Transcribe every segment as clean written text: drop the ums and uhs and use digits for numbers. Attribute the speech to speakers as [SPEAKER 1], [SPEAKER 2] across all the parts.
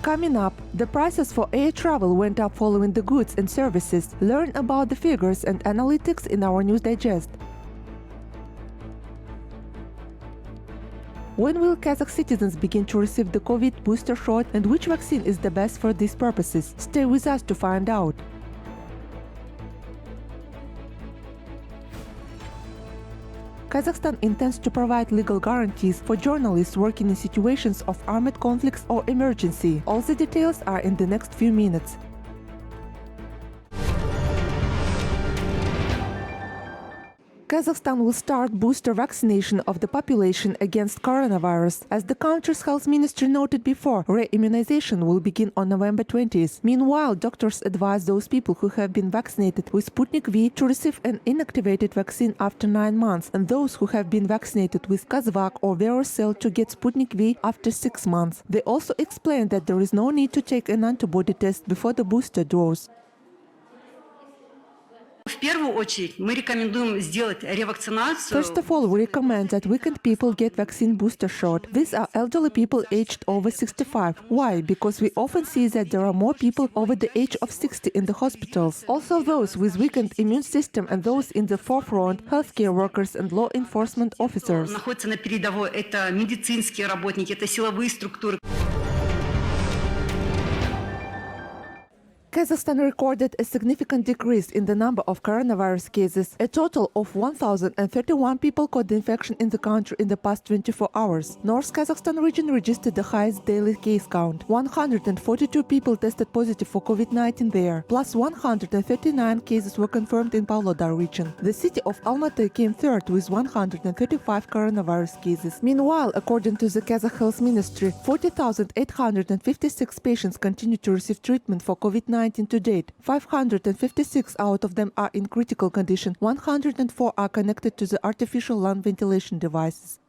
[SPEAKER 1] Coming up, the prices for air travel went up following the goods and services. Learn about the figures and analytics in our news digest. When will Kazakh citizens begin to receive the COVID booster shot, and which vaccine is the best for these purposes? Stay with us to find out. Kazakhstan intends to provide legal guarantees for journalists working in situations of armed conflicts or emergency. All the details are in the next few minutes. Kazakhstan will start booster vaccination of the population against coronavirus. As the country's health ministry noted before, re-immunization will begin on November 20th. Meanwhile, doctors advise those people who have been vaccinated with Sputnik V to receive an inactivated vaccine after 9 months, and those who have been vaccinated with Kazakh or Verocell to get Sputnik V after 6 months. They also explained that there is no need to take an antibody test before the booster dose.
[SPEAKER 2] First
[SPEAKER 1] of all, we recommend that weakened people get vaccine booster shot. These are elderly people aged over 65. Why? Because we often see that there are more people over the age of 60 in the hospitals. Also those with weakened immune system and those in the forefront, healthcare workers and law enforcement officers. Kazakhstan recorded a significant decrease in the number of coronavirus cases. A total of 1,031 people caught the infection in the country in the past 24 hours. North Kazakhstan region registered the highest daily case count. 142 people tested positive for COVID-19 there, plus 139 cases were confirmed in Pavlodar region. The city of Almaty came third with 135 coronavirus cases. Meanwhile, according to the Kazakh Health Ministry, 40,856 patients continue to receive treatment for COVID-19 to date. 556 out of them are in critical condition. 104 are connected to the artificial lung ventilation devices.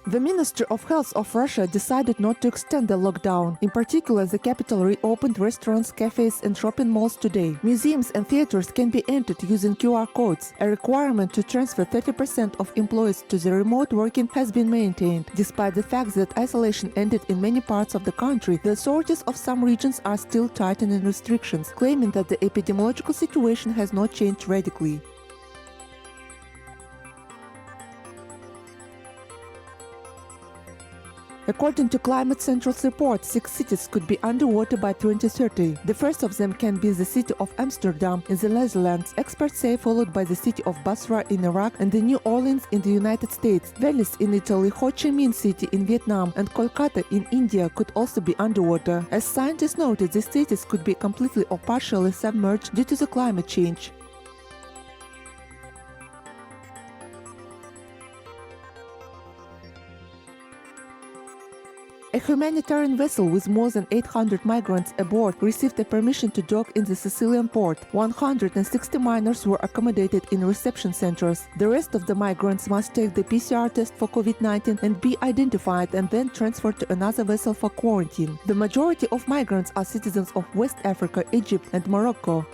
[SPEAKER 1] The Ministry of Health of Russia decided not to extend the lockdown. In particular, the capital reopened restaurants, cafes and shopping malls today. Museums and theaters can be entered using QR codes. A requirement to transfer 30% of employees to the remote working has been maintained. Despite the fact that isolation ended in many parts of the country, the authorities of some regions are still tightening restrictions, claiming that the epidemiological situation has not changed radically. According to Climate Central's report, 6 cities could be underwater by 2030. The first of them can be the city of Amsterdam in the Netherlands, experts say, followed by the city of Basra in Iraq and the New Orleans in the United States. Venice in Italy, Ho Chi Minh City in Vietnam and Kolkata in India could also be underwater. As scientists noted, these cities could be completely or partially submerged due to the climate change. A humanitarian vessel with more than 800 migrants aboard received a permission to dock in the Sicilian port. 160 minors were accommodated in reception centers. The rest of the migrants must take the PCR test for COVID-19 and be identified and then transferred to another vessel for quarantine. The majority of migrants are citizens of West Africa, Egypt and Morocco.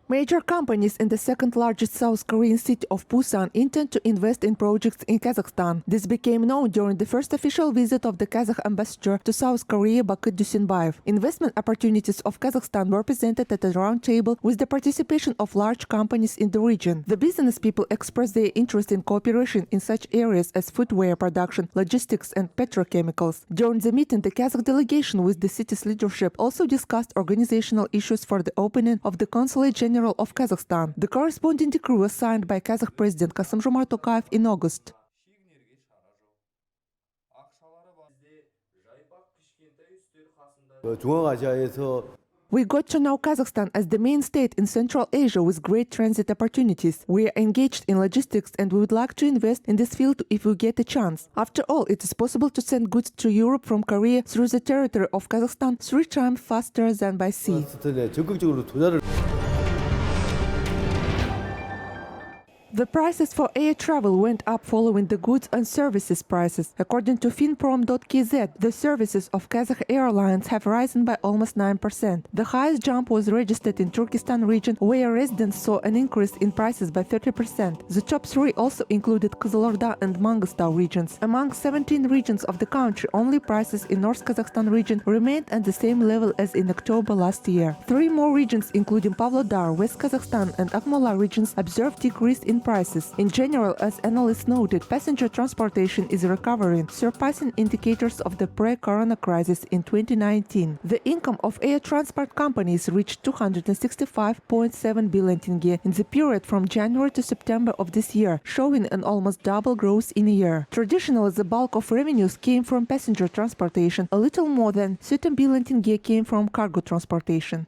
[SPEAKER 1] Major companies in the second-largest South Korean city of Busan intend to invest in projects in Kazakhstan. This became known during the first official visit of the Kazakh ambassador to South Korea, Bakit Dusinbayev. Investment opportunities of Kazakhstan were presented at a round table with the participation of large companies in the region. The business people expressed their interest in cooperation in such areas as footwear production, logistics and petrochemicals. During the meeting, the Kazakh delegation with the city's leadership also discussed organizational issues for the opening of the Consulate General of Kazakhstan. The corresponding decree was signed by Kazakh President Kassym-Jomart Tokayev in August. We got to know Kazakhstan as the main state in Central Asia with great transit opportunities. We are engaged in logistics and we would like to invest in this field if we get a chance. After all, it is possible to send goods to Europe from Korea through the territory of Kazakhstan 3 times faster than by sea. The prices for air travel went up following the goods and services prices. According to finprom.kz, the services of Kazakh airlines have risen by almost 9%. The highest jump was registered in Turkestan region, where residents saw an increase in prices by 30%. The top three also included Kızılorda and Mangistau regions. Among 17 regions of the country, only prices in North Kazakhstan region remained at the same level as in October last year. Three more regions, including Pavlodar, West Kazakhstan and Akmola regions, observed decrease in prices. In general, as analysts noted, passenger transportation is recovering, surpassing indicators of the pre-corona crisis in 2019. The income of air transport companies reached 265.7 billion tenge in the period from January to September of this year, showing an almost double growth in a year. Traditionally, the bulk of revenues came from passenger transportation. A little more than 13 billion tenge came from cargo transportation.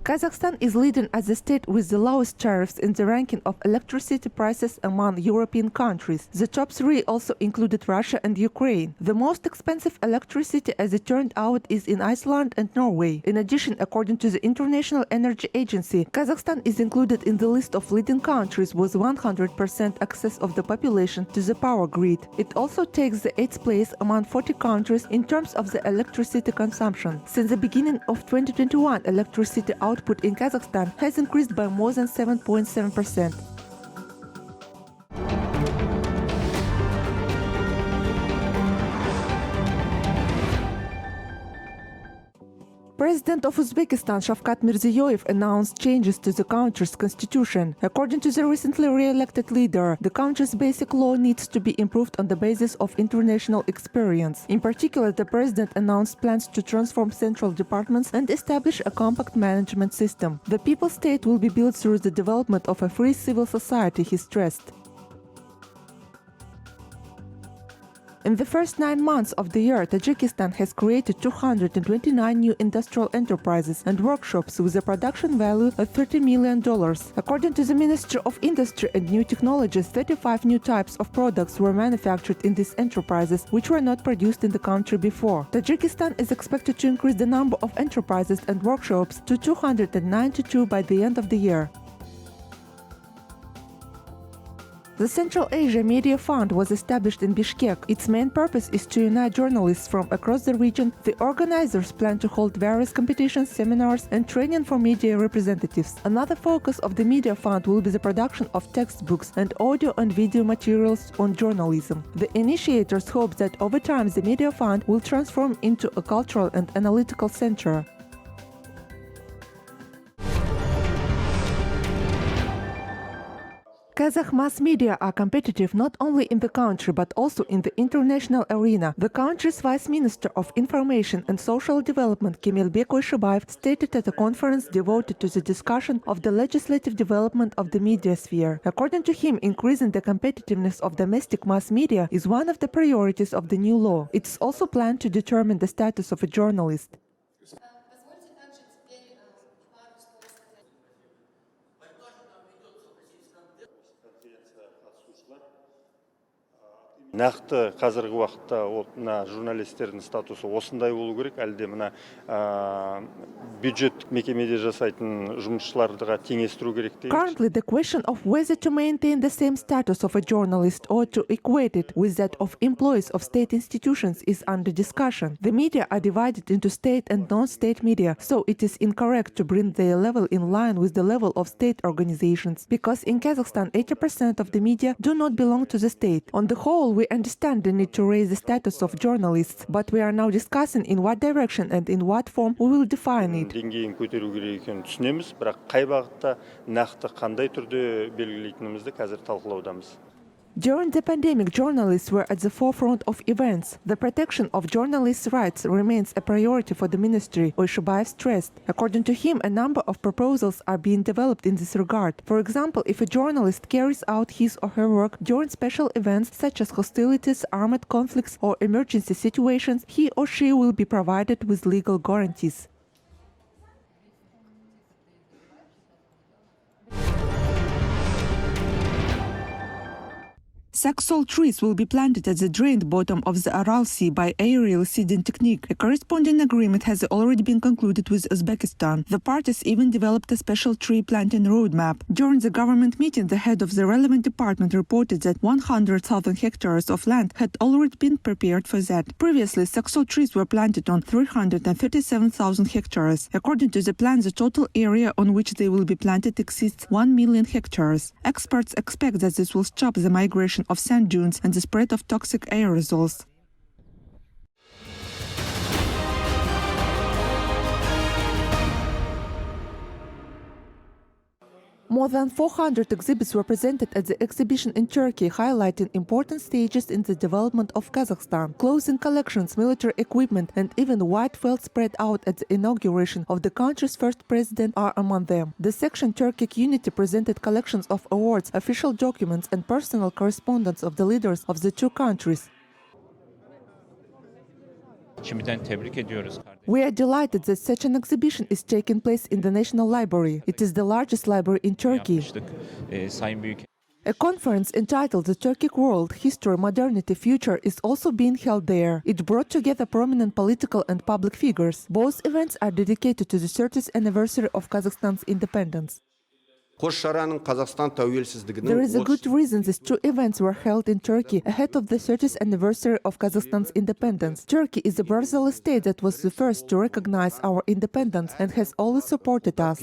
[SPEAKER 1] Kazakhstan is leading as the state with the lowest tariffs in the ranking of electricity prices among European countries. The top three also included Russia and Ukraine. The most expensive electricity, as it turned out, is in Iceland and Norway. In addition, according to the International Energy Agency, Kazakhstan is included in the list of leading countries with 100% access of the population to the power grid. It also takes the 8th place among 40 countries in terms of the electricity consumption. Since the beginning of 2021, electricity output in Kazakhstan has increased by more than 7.7%. President of Uzbekistan Shavkat Mirziyoyev announced changes to the country's constitution. According to the recently re-elected leader, the country's basic law needs to be improved on the basis of international experience. In particular, the president announced plans to transform central departments and establish a compact management system. The people's state will be built through the development of a free civil society, he stressed. In the first 9 months of the year, Tajikistan has created 229 new industrial enterprises and workshops with a production value of $30 million. According to the Ministry of Industry and New Technologies, 35 new types of products were manufactured in these enterprises, which were not produced in the country before. Tajikistan is expected to increase the number of enterprises and workshops to 292 by the end of the year. The Central Asia Media Fund was established in Bishkek. Its main purpose is to unite journalists from across the region. The organizers plan to hold various competitions, seminars, and training for media representatives. Another focus of the Media Fund will be the production of textbooks and audio and video materials on journalism. The initiators hope that over time the Media Fund will transform into a cultural and analytical center. Kazakh mass media are competitive not only in the country but also in the international arena. The country's Vice Minister of Information and Social Development Kemelbek Oyshebaev stated at a conference devoted to the discussion of the legislative development of the media sphere. According to him, increasing the competitiveness of domestic mass media is one of the priorities of the new law. It's also planned to determine the status of a journalist.
[SPEAKER 2] Нақты қазіргі уақытта мына журналистердің статусы осындай болу керек, әлде мына бюджеттік мекемеде жасайтын жұмысшыларға теңестіру керек дейді.
[SPEAKER 1] Currently, the question of whether to maintain the same status of a journalist or to equate it with that of employees of state institutions is under discussion. The media are divided into state and non-state media, so it is incorrect to bring their level in line with the level of state organizations, because in Kazakhstan 80% of the media do not belong to the state. On the whole, we understand the need to raise the status of journalists, but we are now discussing in what direction and in what form we will define it.
[SPEAKER 2] Деңгейін көтеру керек екенін түсінеміз, бірақ қай бағытта нақты қандай түрде белгілейтінімізді қазір талқылаудамыз.
[SPEAKER 1] During the pandemic, journalists were at the forefront of events. The protection of journalists' rights remains a priority for the ministry, Oyshebaev stressed. According to him, a number of proposals are being developed in this regard. For example, if a journalist carries out his or her work during special events such as hostilities, armed conflicts, or emergency situations, he or she will be provided with legal guarantees. saxaul trees will be planted at the drained bottom of the Aral Sea by aerial seeding technique. A corresponding agreement has already been concluded with Uzbekistan. The parties even developed a special tree planting roadmap. During the government meeting, the head of the relevant department reported that 100,000 hectares of land had already been prepared for that. Previously, saxaul trees were planted on 337,000 hectares. According to the plan, the total area on which they will be planted exceeds 1 million hectares. Experts expect that this will stop the migration of sand dunes and the spread of toxic aerosols. More than 400 exhibits were presented at the exhibition in Turkey, highlighting important stages in the development of Kazakhstan. Clothing collections, military equipment, and even white felt spread out at the inauguration of the country's first president are among them. The section Turkic Unity presented collections of awards, official documents, and personal correspondence of the leaders of the two countries. We are delighted that such an exhibition is taking place in the National Library. It is the largest library in Turkey. A conference entitled The Turkic World, History, Modernity, Future is also being held there. It brought together prominent political and public figures. Both events are dedicated to the 30th anniversary of Kazakhstan's independence. There is a good reason these two events were held in Turkey ahead of the 30th anniversary of Kazakhstan's independence. Turkey is a brotherly state that was the first to recognize our independence and has always supported us.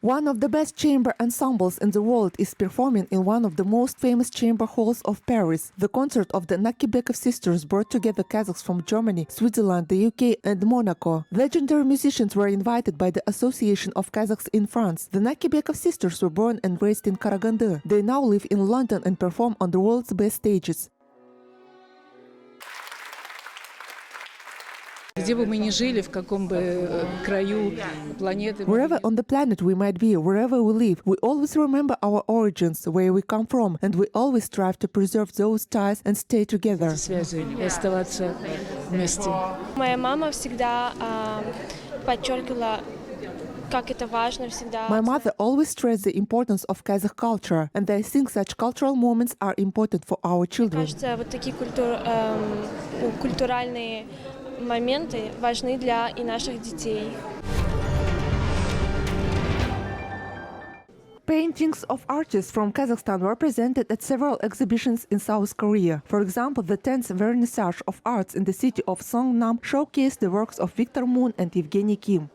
[SPEAKER 1] One of the best chamber ensembles in the world is performing in one of the most famous chamber halls of Paris. The concert of the Jibek sisters brought together Kazakhs from Germany, Switzerland, the UK, and Monaco. Legendary musicians were invited by the Association of Kazakhs in France. The Jibek sisters were born and raised in Karaganda. They now live in London and perform on the world's best stages.
[SPEAKER 3] Wherever
[SPEAKER 1] on the planet we might be, wherever we live, we always remember our origins, where we come from, and we always strive to preserve those ties and stay together.
[SPEAKER 4] Моя мама всегда подчеркивала, как это важно всегда.
[SPEAKER 1] My mother always stressed the importance of Kazakh culture, and I think such cultural moments are important for our children.
[SPEAKER 4] Кажется, вот такие культуральные моменты важны для и наших детей.
[SPEAKER 1] Paintings of artists from Kazakhstan were presented at several exhibitions in South Korea. For example, the 10th Vernissage of Arts in the city of Songnam showcased the works of Victor Moon and Evgeny Kim.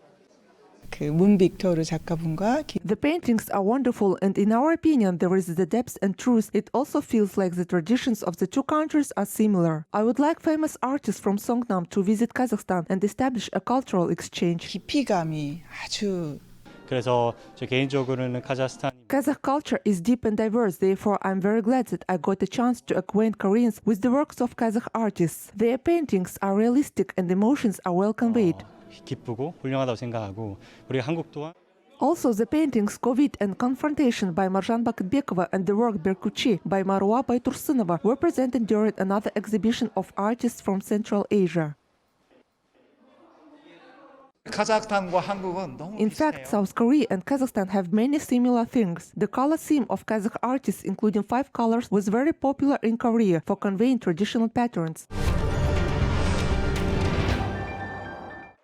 [SPEAKER 1] The paintings are wonderful, and in our opinion, there is the depth and truth. It also feels like the traditions of the two countries are similar. I would like famous artists from Songnam to visit Kazakhstan and establish a cultural exchange. Kazakh culture is deep and diverse, therefore I'm very glad that I got a chance to acquaint Koreans with the works of Kazakh artists. Their paintings are realistic and emotions are well conveyed. Also, the paintings Covid and Confrontation by Marjan Bakatbekova and the work Berkuchi by Marwa Baytursunova were presented during another exhibition of artists from Central Asia. In fact, South Korea and Kazakhstan have many similar things. The color theme of Kazakh artists, including 5 colors, was very popular in Korea for conveying traditional patterns.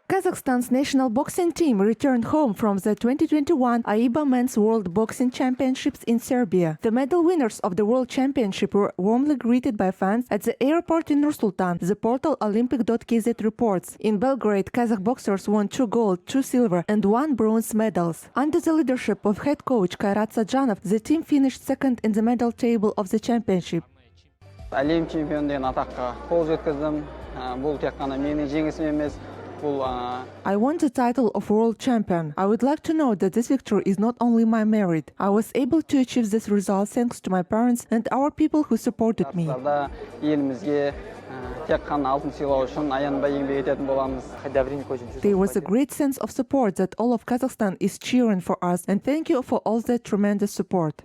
[SPEAKER 1] Kazakhstan's national boxing team returned home from the 2021 AIBA Men's World Boxing Championships in Serbia. The medal winners of the World Championship were warmly greeted by fans at the airport in Nur-Sultan, the portal Olympic.kz reports. In Belgrade, Kazakh boxers won 2 gold, 2 silver, and 1 bronze medals. Under the leadership of head coach Kairat Sajanov, the team finished second in the medal table of the championship.
[SPEAKER 5] Әлем чемпионы деген атаққа қол жеткіздім. Бұл тек қана менің жеңісім емес.
[SPEAKER 1] I won the title of world champion. I would like to note that this victory is not only my merit. I was able to achieve this result thanks to my parents and our people who supported me. There was a great sense of support that all of Kazakhstan is cheering for us, and thank you for all that tremendous support.